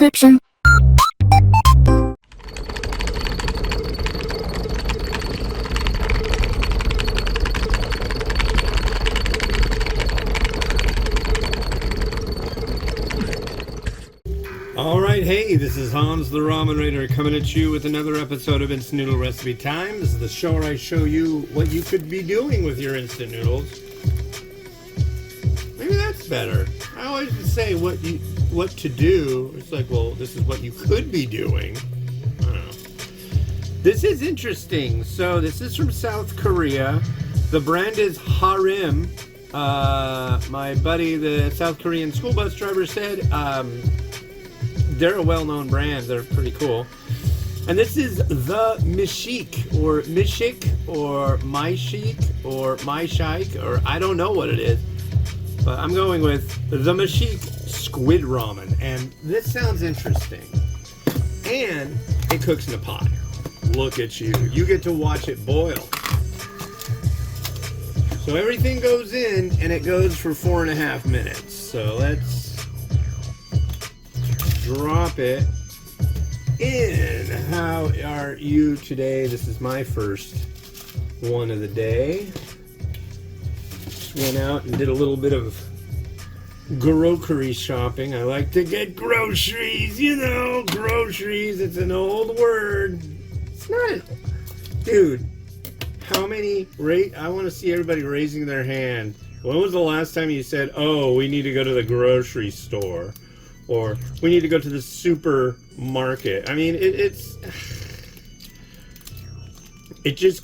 description. Alright, hey, this is Hans the Ramen Raider coming at you with another episode of Instant Noodle Recipe Time. This is the show where I show you what you could be doing with your instant noodles. Maybe that's better. I always say what to do. It's like, well, this is what you could be doing. I don't know. This is interesting. So this is from South Korea. The brand is Harim. My buddy, the South Korean school bus driver, said they're a well-known brand. They're pretty cool. And this is the Mishik, or Mishik, or Mishik, or Mishik, or I don't know what it is. But I'm going with the Mishik Squid Ramen. And this sounds interesting. And it cooks in a pot. Look at you. You get to watch it boil. So everything goes in, and it goes for 4.5 minutes. So let's drop it in. How are you today? This is my first one of the day. Just went out and did a little bit of grocery shopping. I like to get groceries, you know, groceries. It's an old word. It's not an... Dude, how many... I want to see everybody raising their hand. When was the last time you said, oh, we need to go to the grocery store? Or we need to go to the supermarket. I mean, it just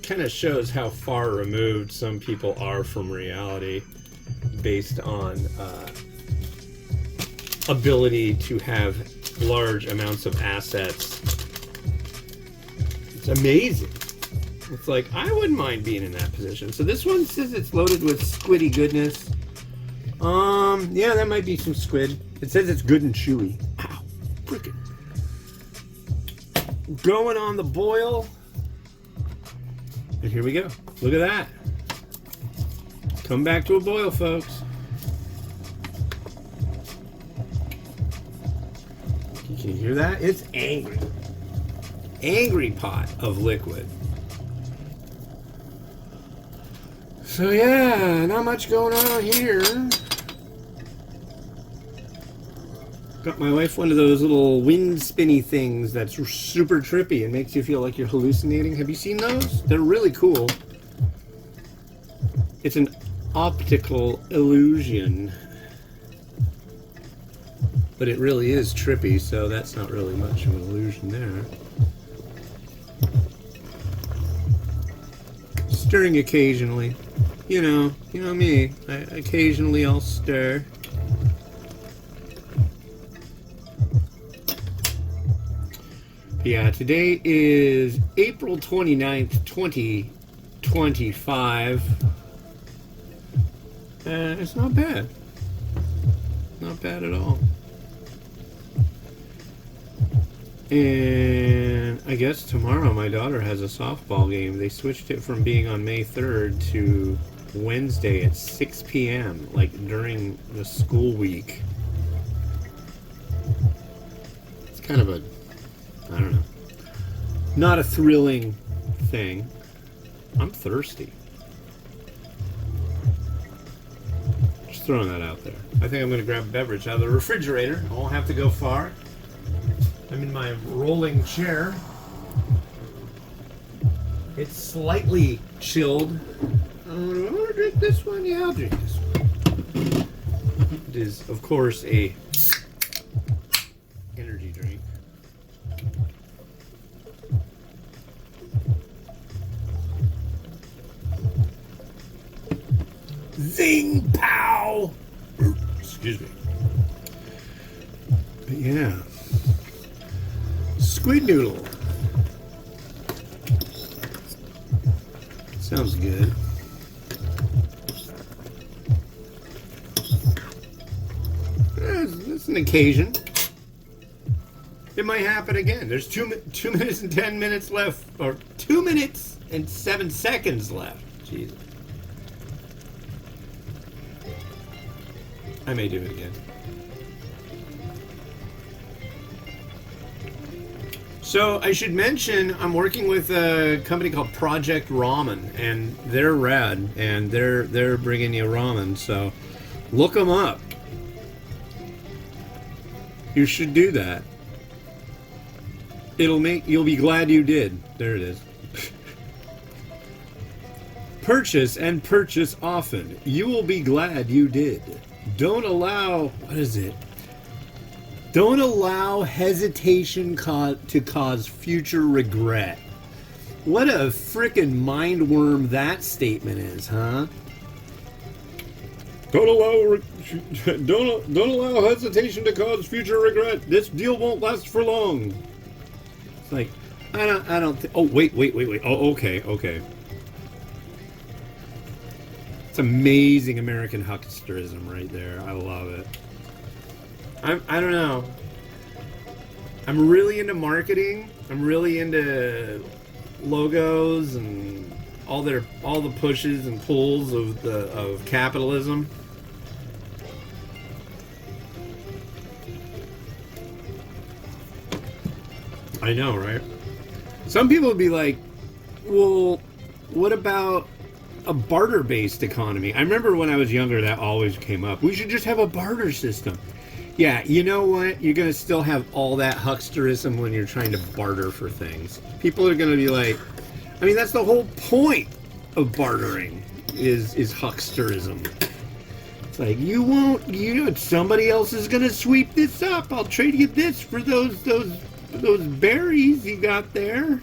kind of shows how far removed some people are from reality based on ability to have large amounts of assets. It's amazing. It's like, I wouldn't mind being in that position. So this one says it's loaded with squiddy goodness. Yeah, that might be some squid. It says it's good and chewy. Ow, frickin'. Going on the boil. And here we go. Look at that. Come back to a boil, folks. Can you hear that? It's angry. Angry pot of liquid. So yeah, not much going on here. Got my wife one of those little wind spinny things that's super trippy and makes you feel like you're hallucinating. Have you seen those? They're really cool. It's an optical illusion. But it really is trippy, so that's not really much of an illusion there. Stirring occasionally. You know me. Occasionally I'll stir. Yeah, today is April 29th, 2025. It's not bad. Not bad at all. And I guess tomorrow my daughter has a softball game. They switched it from being on May 3rd to Wednesday at 6 p.m., like during the school week. It's kind of a, I don't know, not a thrilling thing. I'm thirsty. Just throwing that out there. I think I'm going to grab a beverage out of the refrigerator. I won't have to go far. I'm in my rolling chair. It's slightly chilled. I want to drink this one. Yeah, I'll drink this one. It is, of course, a energy drink. Zing pow! Excuse me. But yeah. Squid noodle. Sounds good. It's an occasion. It might happen again. There's 2 minutes and 10 minutes left, or 2 minutes and 7 seconds left. Jesus. I may do it again. So I should mention I'm working with a company called Project Ramen, and they're rad, and they're bringing you ramen. So look them up. You should do that. You'll be glad you did. There it is. Purchase and purchase often. You will be glad you did. Don't allow, what is it? Don't allow hesitation to cause future regret. What a frickin' mindworm that statement is, huh? Don't allow hesitation to cause future regret. This deal won't last for long. It's like, I don't oh, wait. Oh, okay. It's amazing American hucksterism right there. I love it. I don't know. I'm really into marketing. I'm really into logos and all the pushes and pulls of capitalism. I know, right? Some people would be like, well, what about a barter-based economy? I remember when I was younger, that always came up. We should just have a barter system. Yeah, you know what? You're going to still have all that hucksterism when you're trying to barter for things. People are going to be like, I mean, that's the whole point of bartering is hucksterism. It's like, somebody else is going to sweep this up. I'll trade you this for those berries you got there.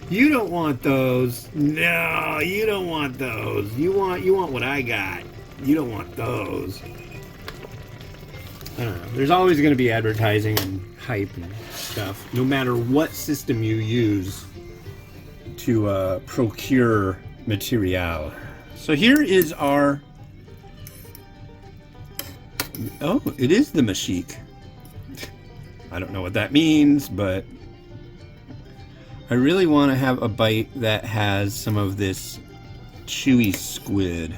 You don't want those. No, you don't want those. You want what I got. You don't want those. I don't know. There's always going to be advertising and hype and stuff, no matter what system you use to procure material. So here is our... Oh, it is the Mishik. I don't know what that means, but I really want to have a bite that has some of this chewy squid.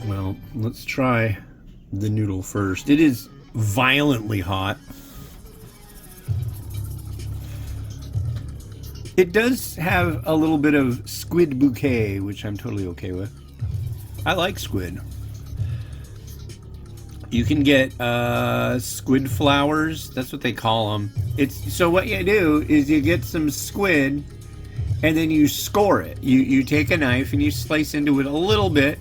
Well, let's try the noodle first. It is violently hot. It does have a little bit of squid bouquet, which I'm totally okay with. I like squid. You can get squid flowers. That's what they call them. So what you do is you get some squid, and then you score it. You take a knife and you slice into it a little bit,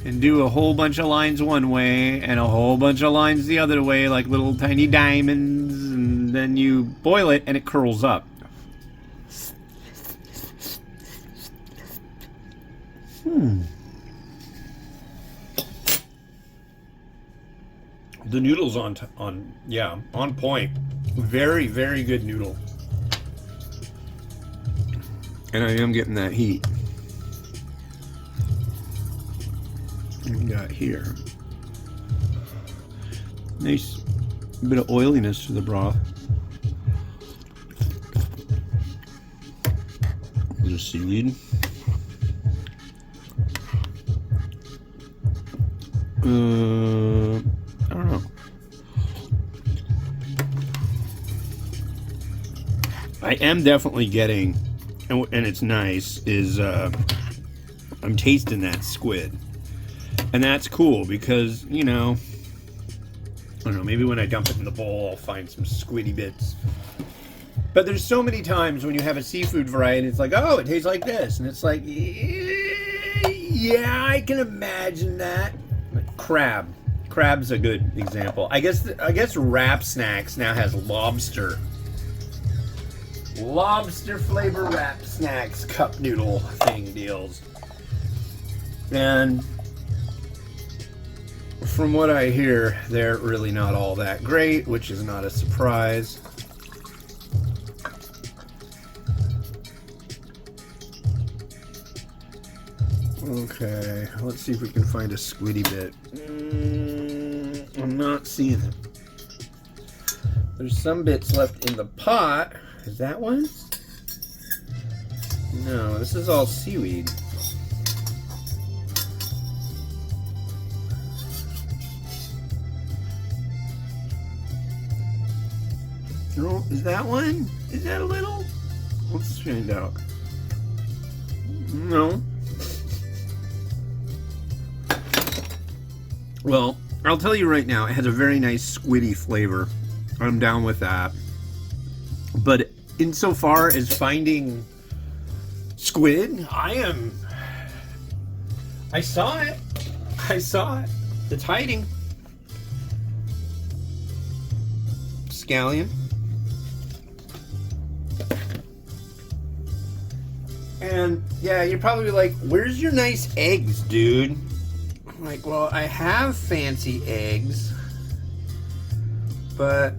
and do a whole bunch of lines one way and a whole bunch of lines the other way, like little tiny diamonds, and then you boil it and it curls up. The noodle's on point. Very, very good noodle. And I am getting that heat. What we got here? Nice bit of oiliness to the broth. A little seaweed. I don't know. I am definitely getting, and it's nice, is I'm tasting that squid. And that's cool because, I don't know, maybe when I dump it in the bowl, I'll find some squiddy bits. But there's so many times when you have a seafood variety, it's like, oh, it tastes like this. And it's like, yeah, I can imagine that. But crab's a good example. I guess Wrap Snacks now has lobster flavor Wrap Snacks cup noodle thing deals. And from what I hear, they're really not all that great, which is not a surprise. Okay, let's see if we can find a squiddy bit. I'm not seeing it. There's some bits left in the pot. Is that one? No, this is all seaweed. No, is that one? Is that a little? Let's find out. No. Well, I'll tell you right now, it has a very nice squiddy flavor. I'm down with that. But insofar as finding squid, I saw it. It's hiding. Scallion. And yeah, you're probably like, where's your nice eggs, dude? I'm like, well, I have fancy eggs, but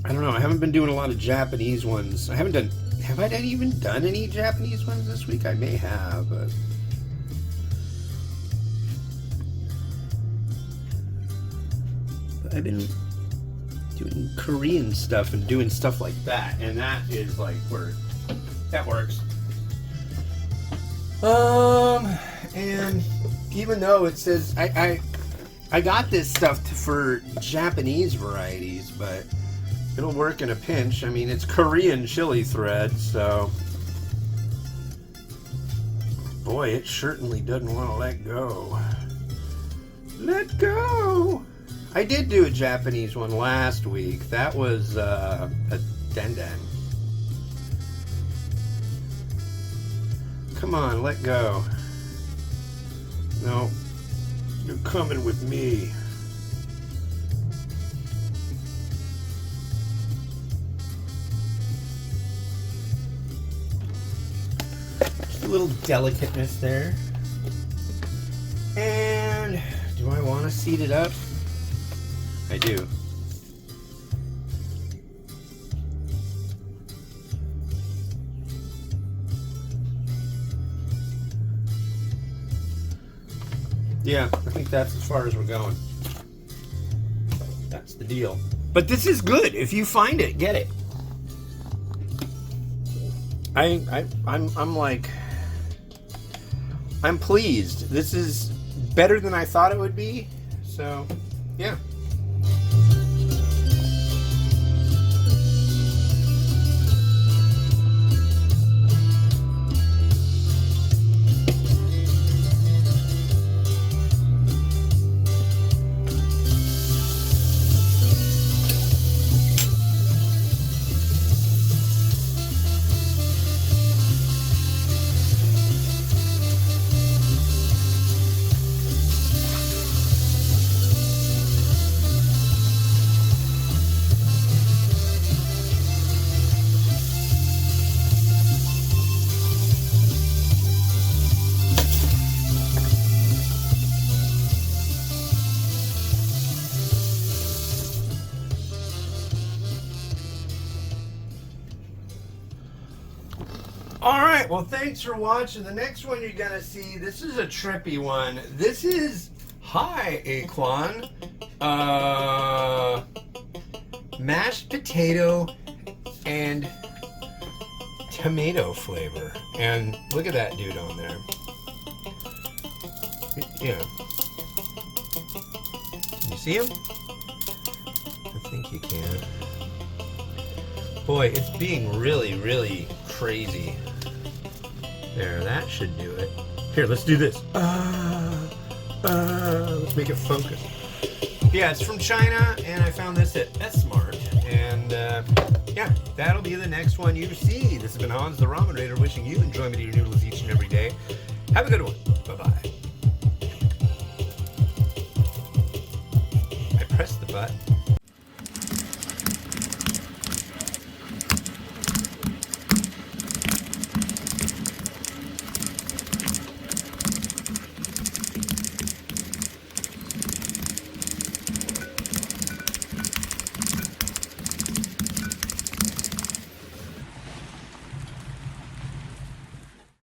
I don't know. I haven't been doing a lot of Japanese ones. Have I even done any Japanese ones this week? I may have, but I've been doing Korean stuff and doing stuff like that, and that is like where that works. And even though it says I got this stuff for Japanese varieties, but it'll work in a pinch. I mean, it's Korean chili thread, so boy, it certainly doesn't want to let go. Let go. I did do a Japanese one last week. That was a denden. Come on, let go. No, you're coming with me. Just a little delicateness there. And do I want to seed it up? I do. Yeah, I think that's as far as we're going. That's the deal. But this is good. If you find it, get it. I'm pleased. This is better than I thought it would be. So, yeah. Alright, well thanks for watching. The next one you're gonna see, this is a trippy one. This is, hi Aquan, mashed potato and tomato flavor. And look at that dude on there. Yeah. Can you see him? I think you can. Boy, it's being really, really crazy. There, that should do it. Here, let's do this. Let's make it focus. Yeah, it's from China, and I found this at S-Mart. And, yeah, that'll be the next one you see. This has been Hans the Ramen Raider, wishing you enjoyment of your noodles each and every day. Have a good one. Bye-bye. I pressed the button.